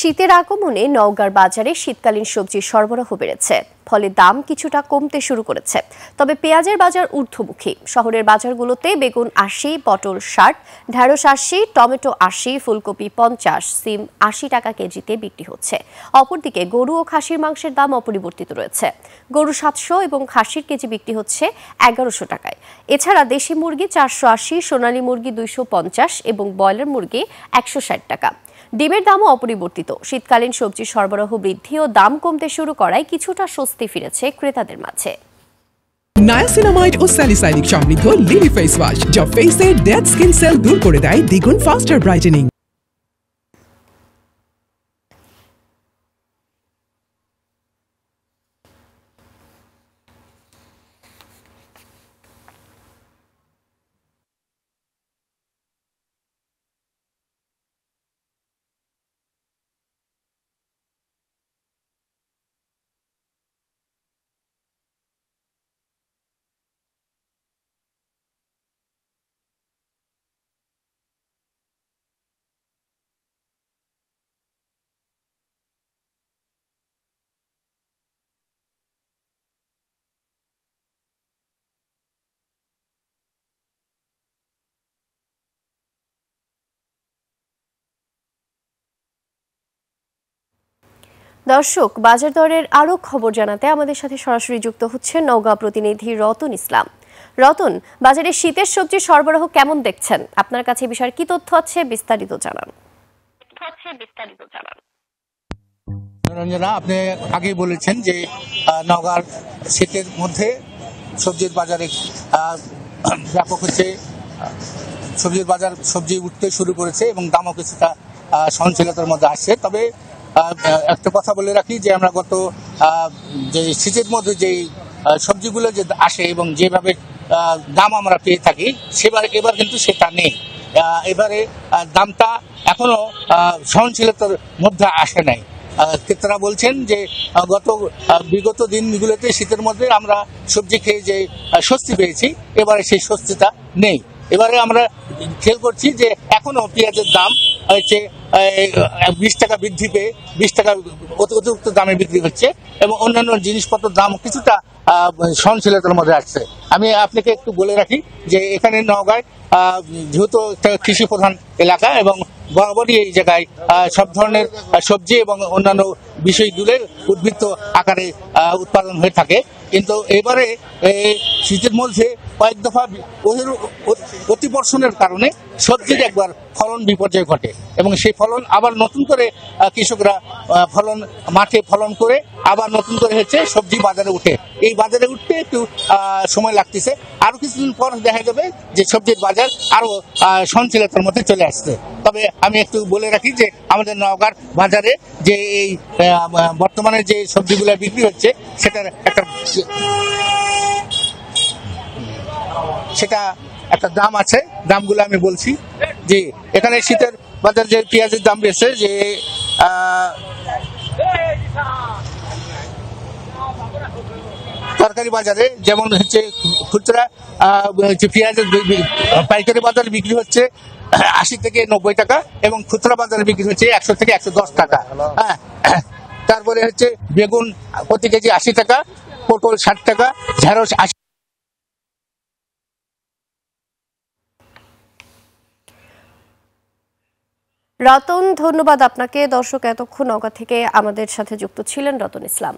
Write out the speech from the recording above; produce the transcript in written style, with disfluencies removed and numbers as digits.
শীতের আগমনে নওগাঁর বাজারে শীতকালীন সবজির সরবরাহ বেড়েছে, ফলে দাম কিছুটা কমতে শুরু করেছে। তবে পেঁয়াজের বাজার ঊর্ধ্বমুখী। শহরের বাজারগুলোতে বেগুন ৮০, পটল ৬০, ঢেঁড়স ৮০, টমেটো ৮০, ফুলকপি ৫০, সিম ৮০ টাকা কেজিতে বিক্রি হচ্ছে। অপরদিকে গরু ও খাসির মাংসের দাম অপরিবর্তিত রয়েছে। গরু ৭০০ এবং খাসির কেজি বিক্রি হচ্ছে ১১০০ টাকায়। এছাড়া দেশি মুরগি ৪৮০, সোনালী মুরগি ২৫০ এবং ব্রয়লার মুরগি ১৬০ টাকা। ডিমের দামও অপরিবর্তিত। শীতকালীন সবজির সরবরাহ বৃদ্ধি ও দাম কমতে শুরু করায় কিছুটা স্বস্তি ফিরেছে ক্রেতাদের মাঝে। নায়াসিনামাইড ও স্যালিসাইলিক সমৃদ্ধ লিলি ফেস ওয়াশ, যা ফেসের ডেড স্কিন সেল দূর করে দেয় দ্বিগুণ ফাস্টার ব্রাইটেনিং। দর্শক, বাজার দরের আরো খবর জানাতে আমাদের সাথে সরাসরি যুক্ত হচ্ছে নওগাঁ প্রতিনিধি রতন ইসলাম। রতন, বাজারে শীতের সবজির সরবরাহ কেমন দেখছেন? আপনার কাছে বিষয়ের কি তথ্য আছে, বিস্তারিত জানান। রঞ্জনা, আপনি আগেই বলেছেন যে নওগাঁর শীতের মধ্যে সবজির বাজারে ব্যাপক হচ্ছে, সবজির বাজার সবজি উঠতে শুরু করেছে এবং দামও কিছুটা সহনশীলতার মধ্যে আসছে। তবে একটা কথা বলে রাখি যে আমরা গত যে শীতের মধ্যে যেই সবজিগুলো যে আসে এবং যেভাবে দাম আমরা পেয়ে থাকি এবার কিন্তু সেটা নেই। এবারে দামটা এখনো সহনশীলতার মধ্যে আসে নাই। ক্রেতারা বলছেন যে বিগত দিনগুলোতে শীতের মধ্যে আমরা সবজি খেয়ে যে স্বস্তি পেয়েছি, এবারে সেই স্বস্তিটা নেই। এবারে আমরা খেয়াল করছি যে এখনো পেঁয়াজের দাম হচ্ছে 20 টাকা বৃদ্ধি পেয়ে 20 টাকা অতিরিক্ত দামে বিক্রি হচ্ছে এবং অন্যান্য জিনিসপত্রের দাম কিছুটা সহনশীলতার মধ্যে আসছে। আমি আপনাকে একটু বলে রাখি যে এখানে নওগাঁয় যেহেতু একটা কৃষি প্রধান এলাকা এবং বরাবরই এই জায়গায় সব ধরনের সবজি এবং অন্যান্য বিষয়গুলো উদ্বৃত্ত আকারে উৎপাদন হয়ে থাকে। কিন্তু এবারে শীতের মধ্যে কয়েক দফা অতিবর্ষণের কারণে সবজির একবার ফলন বিপর্যয় ঘটে এবং সেই ফলন আবার নতুন করে কৃষকরা মাঠে ফলন করে আবার নতুন করে হচ্ছে সবজি বাজারে উঠে। এই বাজারে উঠতে একটু সময় লাগতেছে। আরো কিছুদিন পর দেখা যাবে যে সবজির বাজার আরো সহনশীলতার মধ্যে চলে আসছে। তবে আমি একটু বলে রাখি যে আমাদের নওগাঁর বাজারে যে এই বর্তমানে যে সবজিগুলো বিক্রি হচ্ছে সেটা একটা দাম আছে। দামগুলো আমি বলছি যে এখানে শীতের বাজার যে পেঁয়াজের দাম বেড়েছে, যে তরকারি বাজারে যেমন হচ্ছে খুচরা পেঁয়াজের পাইকারি বাজারে বিক্রি হচ্ছে 80 থেকে 90 টাকা এবং খুচরা বাজারে বিক্রি হচ্ছে 100 থেকে 110 টাকা। হ্যাঁ, তারপরে হচ্ছে বেগুন প্রতি কেজি 80 টাকা, পটল 60 টাকা, ঢেঁড়স 80। রতন, ধন্যবাদ আপনাকে। দর্শক, এতক্ষণ নওগাঁ থেকে আমাদের সাথে যুক্ত ছিলেন রতন ইসলাম।